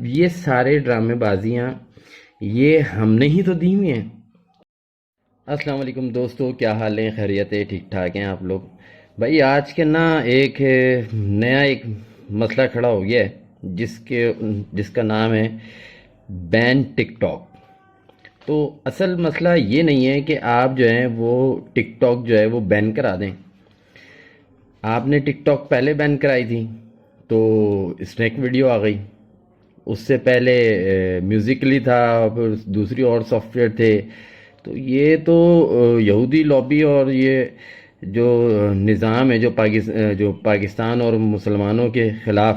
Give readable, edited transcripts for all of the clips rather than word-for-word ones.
یہ سارے ڈرامے بازیاں یہ ہم نے ہی تو دی ہوئی ہیں۔ السلام علیکم دوستو، کیا حال ہے؟ خیریت ہے؟ ٹھیک ٹھاک ہیں آپ لوگ؟ بھائی آج کے نا ایک نیا مسئلہ کھڑا ہو گیا ہے جس کا نام ہے بین ٹک ٹاک۔ تو اصل مسئلہ یہ نہیں ہے کہ آپ جو ہیں وہ ٹک ٹاک جو ہے وہ بین کرا دیں۔ آپ نے ٹک ٹاک پہلے بین کرائی تھی تو اسنیک ویڈیو آ گئی، اس سے پہلے میوزکلی تھا، پھر دوسری اور سافٹ ویئر تھے۔ تو یہ تو یہودی لابی اور یہ جو نظام ہے جو پاکستان اور مسلمانوں کے خلاف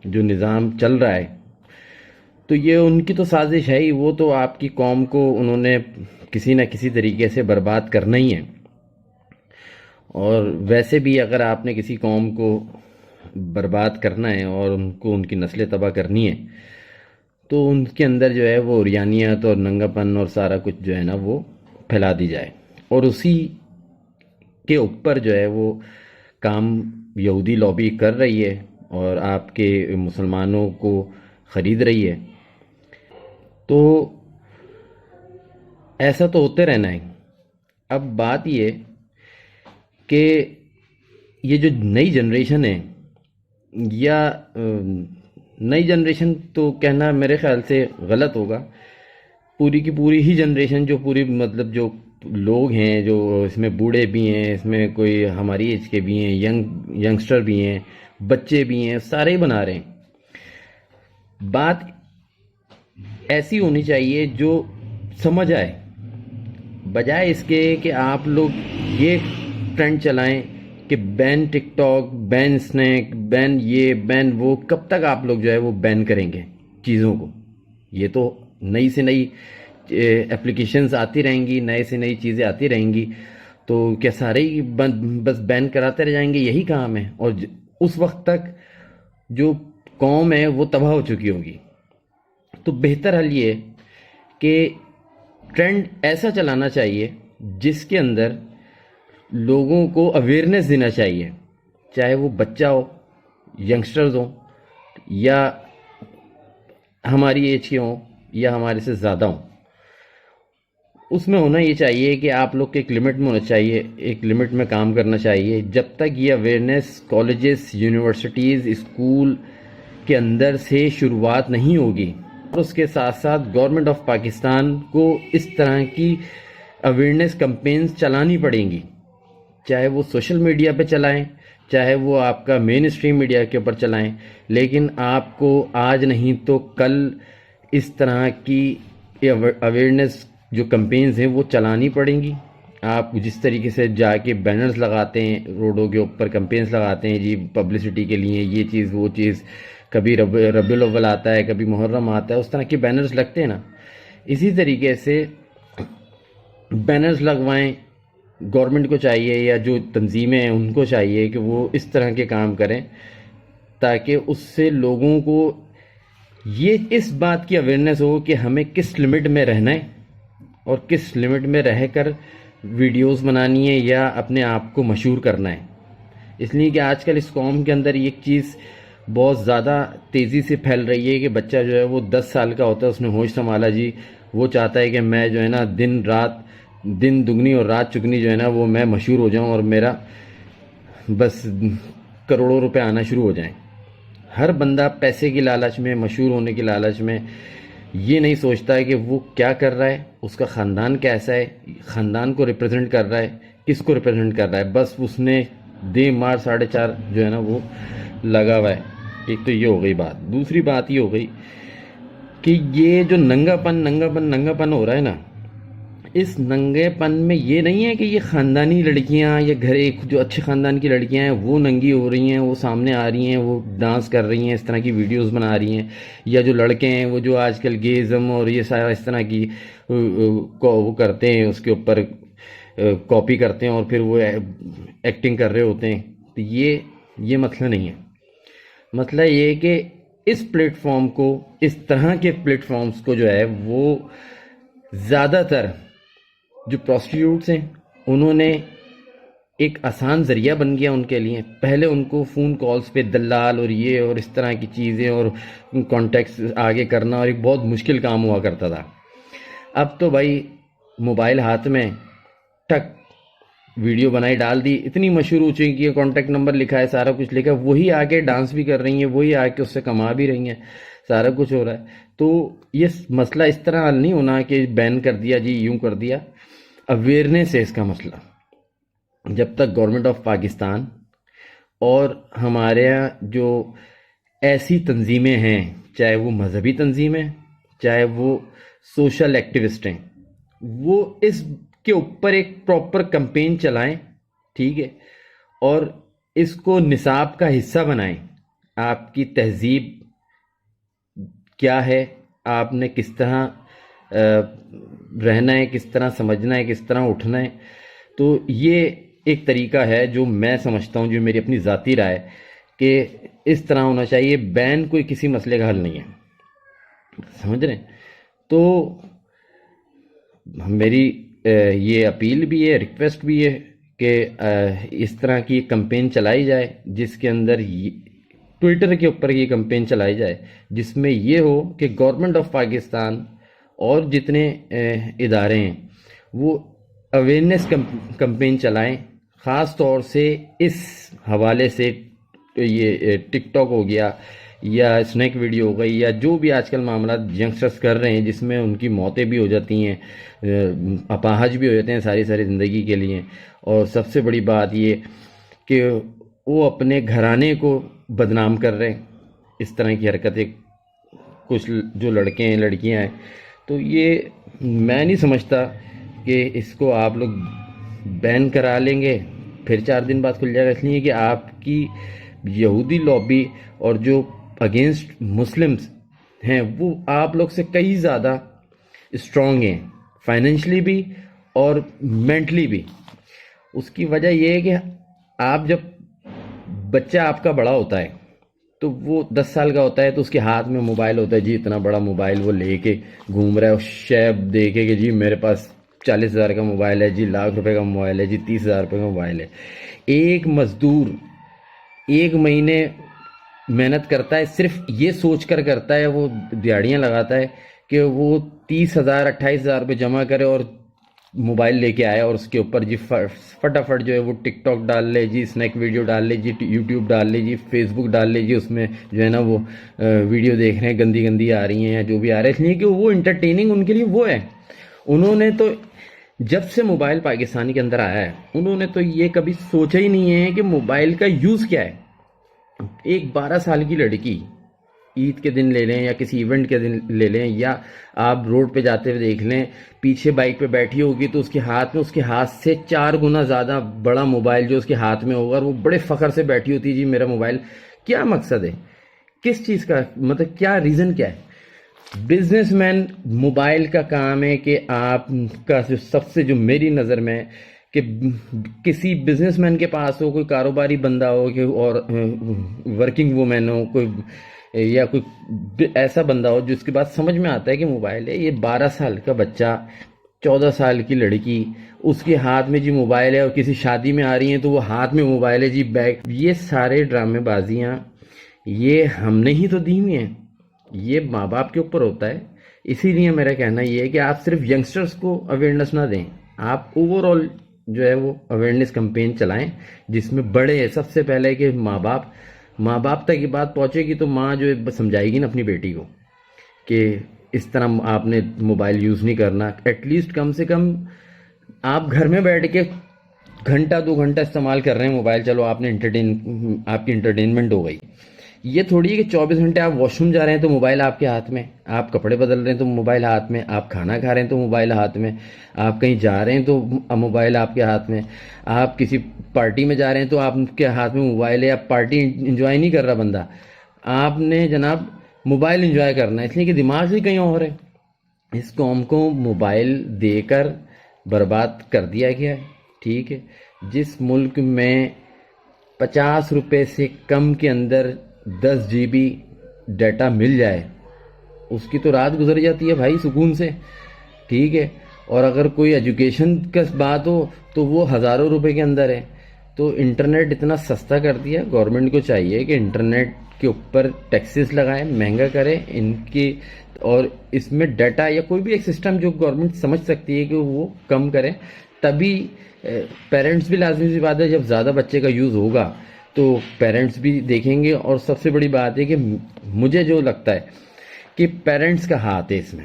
جو نظام چل رہا ہے، تو یہ ان کی تو سازش ہے ہی۔ وہ تو آپ کی قوم کو انہوں نے کسی نہ کسی طریقے سے برباد کرنا ہی ہے۔ اور ویسے بھی اگر آپ نے کسی قوم کو برباد کرنا ہے اور ان کی نسلیں تباہ کرنی ہے تو ان کے اندر جو ہے وہ عریانیت اور ننگا پن اور سارا کچھ جو ہے نا وہ پھیلا دی جائے، اور اسی کے اوپر جو ہے وہ کام یہودی لابی کر رہی ہے اور آپ کے مسلمانوں کو خرید رہی ہے۔ تو ایسا تو ہوتے رہنا ہے۔ اب بات یہ کہ یہ جو نئی جنریشن ہے، یا نئی جنریشن تو کہنا میرے خیال سے غلط ہوگا، پوری کی پوری ہی جنریشن، جو پوری مطلب جو لوگ ہیں، جو اس میں بوڑھے بھی ہیں، اس میں کوئی ہماری ایج کے بھی ہیں، ینگسٹر بھی ہیں، بچے بھی ہیں، سارے ہی بنا رہے ہیں۔ بات ایسی ہونی چاہیے جو سمجھ آئے، بجائے اس کے کہ آپ لوگ یہ ٹرینڈ چلائیں کہ بین ٹک ٹاک، بین اسنیک، بین یہ، بین وہ۔ کب تک آپ لوگ جو ہے وہ بین کریں گے چیزوں کو؟ یہ تو نئی سے نئی اپلیکیشنز آتی رہیں گی، نئے سے نئی چیزیں آتی رہیں گی، تو کیا سارے ہی بس بین کراتے رہ جائیں گے؟ یہی کام ہے، اور اس وقت تک جو قوم ہے وہ تباہ ہو چکی ہوگی۔ تو بہتر حل یہ کہ ٹرینڈ ایسا چلانا چاہیے جس کے اندر لوگوں کو اویئرنیس دینا چاہیے، چاہے وہ بچہ ہو، ینگسٹرز ہوں، یا ہماری ایج کے ہوں، یا ہمارے سے زیادہ ہوں۔ اس میں ہونا یہ چاہیے کہ آپ لوگ کے ایک لمٹ میں ہونا چاہیے، ایک لمٹ میں کام کرنا چاہیے۔ جب تک یہ اویئرنیس کالجز، یونیورسٹیز، اسکول کے اندر سے شروعات نہیں ہوگی، اور اس کے ساتھ ساتھ گورنمنٹ آف پاکستان کو اس طرح کی اویئرنیس کمپینز چلانی پڑیں گی، چاہے وہ سوشل میڈیا پہ چلائیں، چاہے وہ آپ کا مین اسٹریم میڈیا کے اوپر چلائیں، لیکن آپ کو آج نہیں تو کل اس طرح کی اویئرنیس جو کمپینز ہیں وہ چلانی پڑیں گی۔ آپ جس طریقے سے جا کے بینرز لگاتے ہیں، روڈوں کے اوپر کمپینز لگاتے ہیں، جی پبلسٹی کے لیے یہ چیز وہ چیز، کبھی ربیع الاول آتا ہے، کبھی محرم آتا ہے، اس طرح کے بینرز لگتے ہیں نا، اسی طریقے سے بینرز لگوائیں۔ گورنمنٹ کو چاہیے یا جو تنظیمیں ہیں ان کو چاہیے کہ وہ اس طرح کے کام کریں، تاکہ اس سے لوگوں کو یہ اس بات کی اویئرنیس ہو کہ ہمیں کس لمٹ میں رہنا ہے اور کس لمٹ میں رہ کر ویڈیوز بنانی ہے یا اپنے آپ کو مشہور کرنا ہے۔ اس لیے کہ آج کل اس قوم کے اندر ایک چیز بہت زیادہ تیزی سے پھیل رہی ہے کہ بچہ جو ہے وہ 10 سال کا ہوتا ہے، اس نے ہوش سنبھالا جی، وہ چاہتا ہے کہ میں جو ہے نا دن دگنی اور رات چگنی جو ہے نا وہ میں مشہور ہو جاؤں اور میرا بس کروڑوں روپے آنا شروع ہو جائیں۔ ہر بندہ پیسے کی لالچ میں، مشہور ہونے کی لالچ میں یہ نہیں سوچتا ہے کہ وہ کیا کر رہا ہے، اس کا خاندان کیسا ہے، خاندان کو ریپرزنٹ کر رہا ہے، کس کو ریپرزنٹ کر رہا ہے، بس اس نے دے مار 4.5 جو ہے نا وہ لگا ہوا ہے۔ ایک تو یہ ہو گئی بات۔ دوسری بات یہ ہو گئی کہ یہ جو ننگا پن ہو رہا ہے نا، اس ننگے پن میں یہ نہیں ہے کہ یہ خاندانی لڑکیاں یا گھر ایک جو اچھے خاندان کی لڑکیاں ہیں وہ ننگی ہو رہی ہیں، وہ سامنے آ رہی ہیں، وہ ڈانس کر رہی ہیں، اس طرح کی ویڈیوز بنا رہی ہیں، یا جو لڑکے ہیں وہ جو آج کل گیزم اور یہ سارا اس طرح کی وہ کرتے ہیں، اس کے اوپر کاپی کرتے ہیں اور پھر وہ ایکٹنگ کر رہے ہوتے ہیں۔ تو یہ مسئلہ نہیں ہے۔ مسئلہ یہ ہے کہ اس پلیٹ فارم کو، اس طرح کے پلیٹ فارمز کو جو ہے وہ زیادہ تر جو پروسٹیٹیوٹس ہیں انہوں نے ایک آسان ذریعہ بن گیا ان کے لیے. پہلے ان کو فون کالز پہ دلال اور یہ اور اس طرح کی چیزیں اور کانٹیکٹس آگے کرنا اور ایک بہت مشکل کام ہوا کرتا تھا. اب تو بھائی موبائل ہاتھ میں، ٹک ویڈیو بنائی ڈال دی، اتنی مشہور ہو چکی ہے، کانٹیکٹ نمبر لکھا ہے، سارا کچھ لکھا ہے، وہی آ کے ڈانس بھی کر رہی ہیں، وہی آ کے اس سے کما بھی رہی ہیں، سارا کچھ ہو رہا ہے. تو یہ مسئلہ اس طرح حل نہیں ہونا کہ بین کر دیا جی، یوں کر دیا. اویئرنیس ہے اس کا مسئلہ. جب تک گورنمنٹ آف پاکستان اور ہمارے یہاں جو ایسی تنظیمیں ہیں، چاہے وہ مذہبی تنظیمیں، چاہے وہ سوشل ایکٹیوسٹ ہیں، وہ اس کے اوپر ایک پراپر کمپین چلائیں، ٹھیک ہے، اور اس کو نصاب کا حصہ بنائیں. آپ کی تہذیب کیا ہے، آپ نے کس طرح رہنا ہے، کس طرح سمجھنا ہے، کس طرح اٹھنا ہے. تو یہ ایک طریقہ ہے جو میں سمجھتا ہوں، جو میری اپنی ذاتی رائے، کہ اس طرح ہونا چاہیے. بین کوئی کسی مسئلے کا حل نہیں ہے، سمجھ رہے ہیں. تو میری یہ اپیل بھی ہے، ریکویسٹ بھی ہے کہ اس طرح کی کمپین چلائی جائے، جس کے اندر ٹویٹر کے اوپر یہ کمپین چلائی جائے، جس میں یہ ہو کہ گورنمنٹ آف پاکستان اور جتنے ادارے ہیں وہ اویئرنیس کمپین چلائیں. خاص طور سے اس حوالے سے یہ ٹک ٹاک ہو گیا یا اسنیک ویڈیو ہو گئی، یا جو بھی آج کل معاملات ینگسٹرز کر رہے ہیں جس میں ان کی موتیں بھی ہو جاتی ہیں، اپاہج بھی ہو جاتے ہیں ساری زندگی کے لیے. اور سب سے بڑی بات یہ کہ وہ اپنے گھرانے کو بدنام کر رہے ہیں، اس طرح کی حرکتیں کچھ جو لڑکے ہیں، لڑکیاں ہیں. تو یہ میں نہیں سمجھتا کہ اس کو آپ لوگ بین کرا لیں گے پھر 4 دن بعد کھل جائے گا. اس لیے کہ آپ کی یہودی لابی اور جو اگینسٹ مسلمز ہیں وہ آپ لوگ سے کئی زیادہ اسٹرانگ ہیں، فائنینشلی بھی اور مینٹلی بھی. اس کی وجہ یہ ہے کہ آپ جب بچہ آپ کا بڑا ہوتا ہے تو وہ 10 سال کا ہوتا ہے تو اس کے ہاتھ میں موبائل ہوتا ہے جی، اتنا بڑا موبائل وہ لے کے گھوم رہا ہے، اور شیب دیکھے کہ جی میرے پاس 40,000 کا موبائل ہے جی، لاکھ روپے کا موبائل ہے جی، 30,000 روپے کا موبائل ہے. ایک مزدور 1 مہینے محنت کرتا ہے، صرف یہ سوچ کر کرتا ہے، وہ دیہڑیاں لگاتا ہے کہ وہ 30,000 28,000 روپے جمع کرے اور موبائل لے کے آئے، اور اس کے اوپر جی فٹافٹ جو ہے وہ ٹک ٹاک ڈال لے جی، اسنیک ویڈیو ڈال لے جی، یوٹیوب ڈال لے جی، فیس بک ڈال لے جی، اس میں جو ہے نا وہ ویڈیو دیکھ رہے ہیں، گندی گندی آ رہی ہیں یا جو بھی آ رہا ہے. اس لیے کہ وہ انٹرٹیننگ ان کے لیے وہ ہے. انہوں نے تو جب سے موبائل پاکستانی کے اندر آیا ہے انہوں نے تو یہ کبھی سوچا ہی نہیں ہے کہ موبائل کا یوز کیا ہے. ایک 12 سال کی لڑکی عید کے دن لے لیں یا کسی ایونٹ کے دن لے لیں، یا آپ روڈ پہ جاتے ہوئے دیکھ لیں، پیچھے بائک پہ بیٹھی ہوگی تو اس کے ہاتھ سے 4 گنا زیادہ بڑا موبائل جو اس کے ہاتھ میں ہوگا، اور وہ بڑے فخر سے بیٹھی ہوتی ہے جی میرا موبائل. کیا مقصد ہے، کس چیز کا، مطلب کیا ریزن کیا ہے؟ بزنس مین موبائل کا کام ہے کہ آپ کا سب سے جو میری نظر میں کہ کسی بزنس مین کے پاس ہو، کوئی کاروباری بندہ ہو کہ اور ورکنگ وومین ہو کوئی، یا کوئی ایسا بندہ ہو جس کے بعد سمجھ میں آتا ہے کہ موبائل ہے. یہ 12 سال کا بچہ، 14 سال کی لڑکی، اس کے ہاتھ میں جی موبائل ہے، اور کسی شادی میں آ رہی ہیں تو وہ ہاتھ میں موبائل ہے جی، بیگ. یہ سارے ڈرامے بازیاں یہ ہم نے ہی تو دی ہوئی ہیں، یہ ماں باپ کے اوپر ہوتا ہے. اسی لیے میرا کہنا یہ ہے کہ آپ صرف ینگسٹرز کو اویئرنیس نہ دیں، آپ اوور آل جو ہے وہ اویئرنیس کمپین چلائیں، جس میں بڑے سب سے پہلے کہ ماں باپ تک یہ بات پہنچے گی تو ماں جو ہے سمجھائے گی نا اپنی بیٹی کو کہ اس طرح آپ نے موبائل یوز نہیں کرنا. ایٹ لیسٹ کم سے کم آپ گھر میں بیٹھ کے گھنٹہ 2 گھنٹہ استعمال کر رہے ہیں موبائل، چلو آپ کی انٹرٹینمنٹ ہو گئی. یہ تھوڑی ہے کہ 24 گھنٹے آپ واش روم جا رہے ہیں تو موبائل آپ کے ہاتھ میں، آپ کپڑے بدل رہے ہیں تو موبائل ہاتھ میں، آپ کھانا کھا رہے ہیں تو موبائل ہاتھ میں، آپ کہیں جا رہے ہیں تو موبائل آپ کے ہاتھ میں، آپ کسی پارٹی میں جا رہے ہیں تو آپ کے ہاتھ میں موبائل ہے. آپ پارٹی انجوائے نہیں کر رہا بندہ، آپ نے جناب موبائل انجوائے کرنا ہے، اس لیے کہ دماغ ہی کہیں اور ہے. اس قوم کو موبائل دے کر برباد کر دیا گیا ہے. ٹھیک ہے، جس ملک میں 50 روپے سے کم کے اندر 10 GB ڈیٹا مل جائے اس کی تو رات گزر جاتی ہے بھائی سکون سے. ٹھیک ہے، اور اگر کوئی ایجوکیشن کا بات ہو تو وہ ہزاروں روپے کے اندر ہے. تو انٹرنیٹ اتنا سستا کر دیا، گورنمنٹ کو چاہیے کہ انٹرنیٹ کے اوپر ٹیکسز لگائیں، مہنگا کریں ان کی، اور اس میں ڈیٹا یا کوئی بھی ایک سسٹم جو گورنمنٹ سمجھ سکتی ہے کہ وہ کم کریں، تبھی پیرنٹس بھی لازمی سی بات ہے جب زیادہ بچے کا یوز ہوگا تو پیرنٹس بھی دیکھیں گے. اور سب سے بڑی بات ہے کہ مجھے جو لگتا ہے کہ پیرنٹس کا ہاتھ ہے اس میں.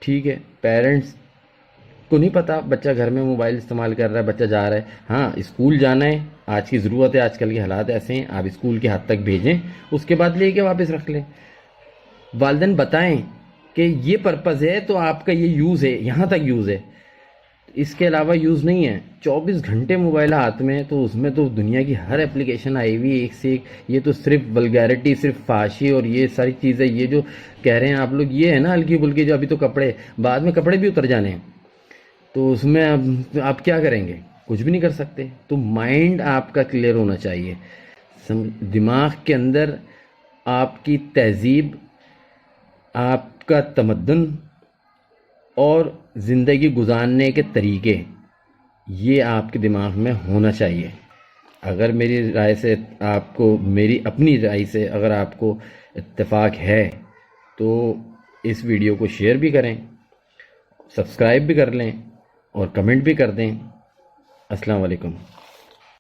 ٹھیک ہے، پیرنٹس کو نہیں پتا بچہ گھر میں موبائل استعمال کر رہا ہے، بچہ جا رہا ہے، ہاں اسکول جانا ہے، آج کی ضرورت ہے، آج کل کے حالات ایسے ہیں، آپ اسکول کے حد تک بھیجیں، اس کے بعد لے کے واپس رکھ لیں. والدین بتائیں کہ یہ پرپز ہے تو آپ کا یہ یوز ہے، یہاں تک یوز ہے، اس کے علاوہ یوز نہیں ہے. 24 گھنٹے موبائل ہاتھ میں، تو اس میں تو دنیا کی ہر اپلیکیشن آئی ہوئی ایک سے ایک. یہ تو صرف ولگیرٹی، صرف فحاشی اور یہ ساری چیزیں، یہ جو کہہ رہے ہیں آپ لوگ، یہ ہے نا ہلکی پھلکی، جو ابھی تو کپڑے، بعد میں کپڑے بھی اتر جانے ہیں، تو اس میں آپ کیا کریں گے؟ کچھ بھی نہیں کر سکتے. تو مائنڈ آپ کا کلیئر ہونا چاہیے، دماغ کے اندر آپ کی تہذیب، آپ کا تمدن اور زندگی گزارنے کے طریقے، یہ آپ کے دماغ میں ہونا چاہیے. اگر میری رائے سے آپ کو، میری اپنی رائے سے اگر آپ کو اتفاق ہے تو اس ویڈیو کو شیئر بھی کریں، سبسکرائب بھی کر لیں اور کمنٹ بھی کر دیں. السلام علیکم.